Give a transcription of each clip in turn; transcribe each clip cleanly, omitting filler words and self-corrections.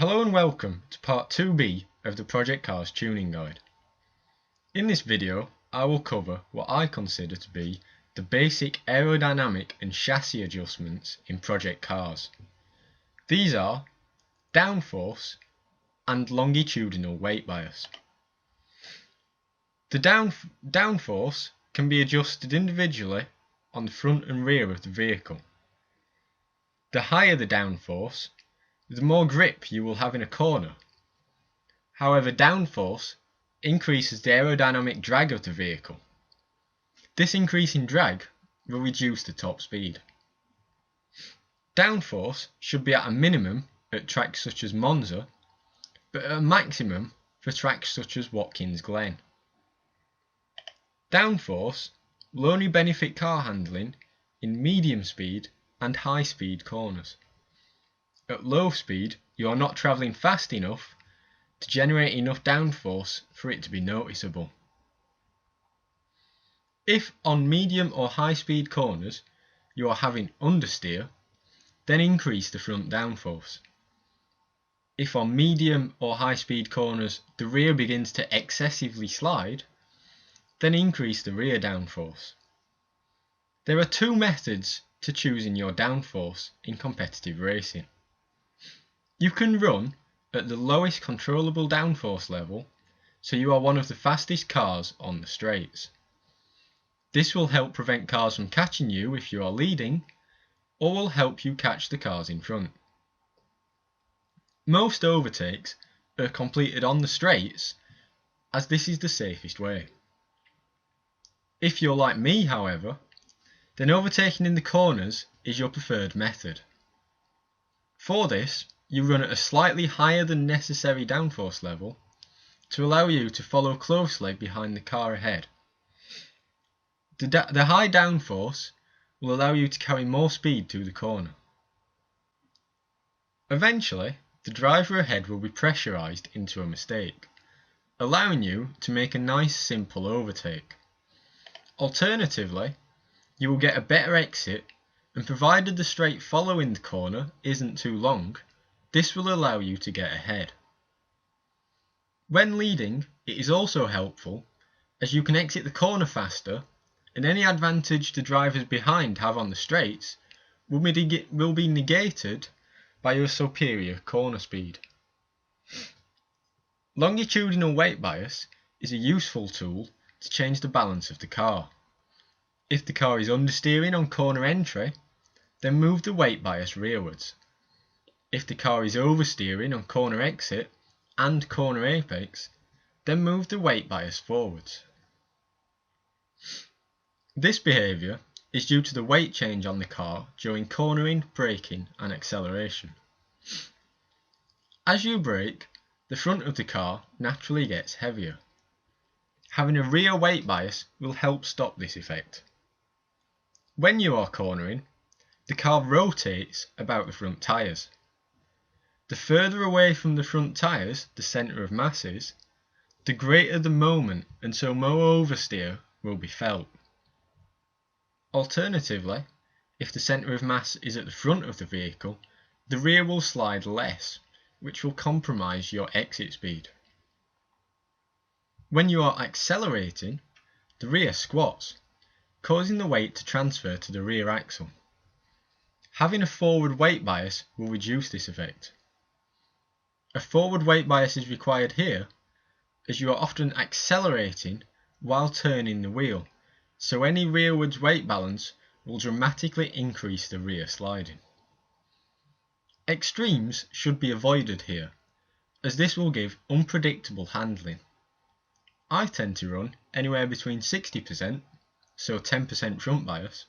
Hello and welcome to part 2B of the Project Cars Tuning Guide. In this video I will cover what I consider to be the basic aerodynamic and chassis adjustments in Project Cars. These are downforce and longitudinal weight bias. The downforce can be adjusted individually on the front and rear of the vehicle. The higher the downforce, the more grip you will have in a corner. However, downforce increases the aerodynamic drag of the vehicle. This increase in drag will reduce the top speed. Downforce should be at a minimum at tracks such as Monza, but at a maximum for tracks such as Watkins Glen. Downforce will only benefit car handling in medium speed and high speed corners. At low speed, you are not travelling fast enough to generate enough downforce for it to be noticeable. If on medium or high speed corners you are having understeer, then increase the front downforce. If on medium or high speed corners the rear begins to excessively slide, then increase the rear downforce. There are two methods to choosing your downforce in competitive racing. You can run at the lowest controllable downforce level, so you are one of the fastest cars on the straights. This will help prevent cars from catching you if you are leading, or will help you catch the cars in front. Most overtakes are completed on the straights, as this is the safest way. If you're like me, however, then overtaking in the corners is your preferred method. For this, you run at a slightly higher than necessary downforce level to allow you to follow closely behind the car ahead. The high downforce will allow you to carry more speed to the corner. Eventually, the driver ahead will be pressurised into a mistake, allowing you to make a nice simple overtake. Alternatively, you will get a better exit, and provided the straight following the corner isn't too long, this will allow you to get ahead. When leading, it is also helpful as you can exit the corner faster, and any advantage the drivers behind have on the straights will be negated by your superior corner speed. Longitudinal weight bias is a useful tool to change the balance of the car. If the car is understeering on corner entry, then move the weight bias rearwards. If the car is oversteering on corner exit and corner apex, then move the weight bias forwards. This behaviour is due to the weight change on the car during cornering, braking and acceleration. As you brake, the front of the car naturally gets heavier. Having a rear weight bias will help stop this effect. When you are cornering, the car rotates about the front tyres. The further away from the front tyres the centre of mass is, the greater the moment, and so more oversteer will be felt. Alternatively, if the centre of mass is at the front of the vehicle, the rear will slide less, which will compromise your exit speed. When you are accelerating, the rear squats, causing the weight to transfer to the rear axle. Having a forward weight bias will reduce this effect. A forward weight bias is required here, as you are often accelerating while turning the wheel, so any rearwards weight balance will dramatically increase the rear sliding. Extremes should be avoided here, as this will give unpredictable handling. I tend to run anywhere between 60%, so 10% front bias,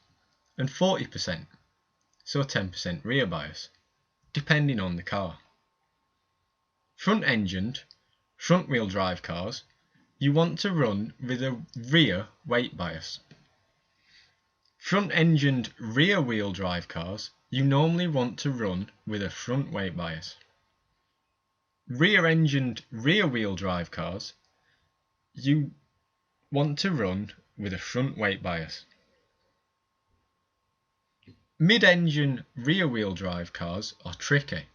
and 40%, so 10% rear bias, depending on the car. Front-engined, front-wheel drive cars, you want to run with a rear weight bias. Front-engined rear-wheel drive cars, you normally want to run with a front weight bias. Rear-engined rear-wheel drive cars, you want to run with a front weight bias. Mid-engine rear-wheel drive cars are tricky,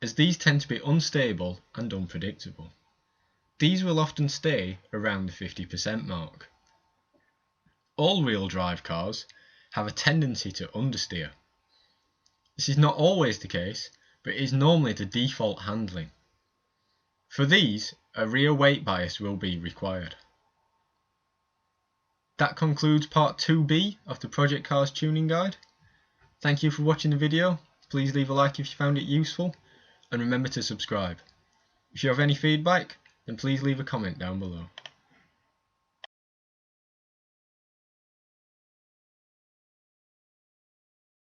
as these tend to be unstable and unpredictable. These will often stay around the 50% mark. All-wheel drive cars have a tendency to understeer. This is not always the case, but is normally the default handling. For these, a rear weight bias will be required. That concludes part 2B of the Project Cars Tuning Guide. Thank you for watching the video. Please leave a like if you found it useful, and remember to subscribe. If you have any feedback, then please leave a comment down below.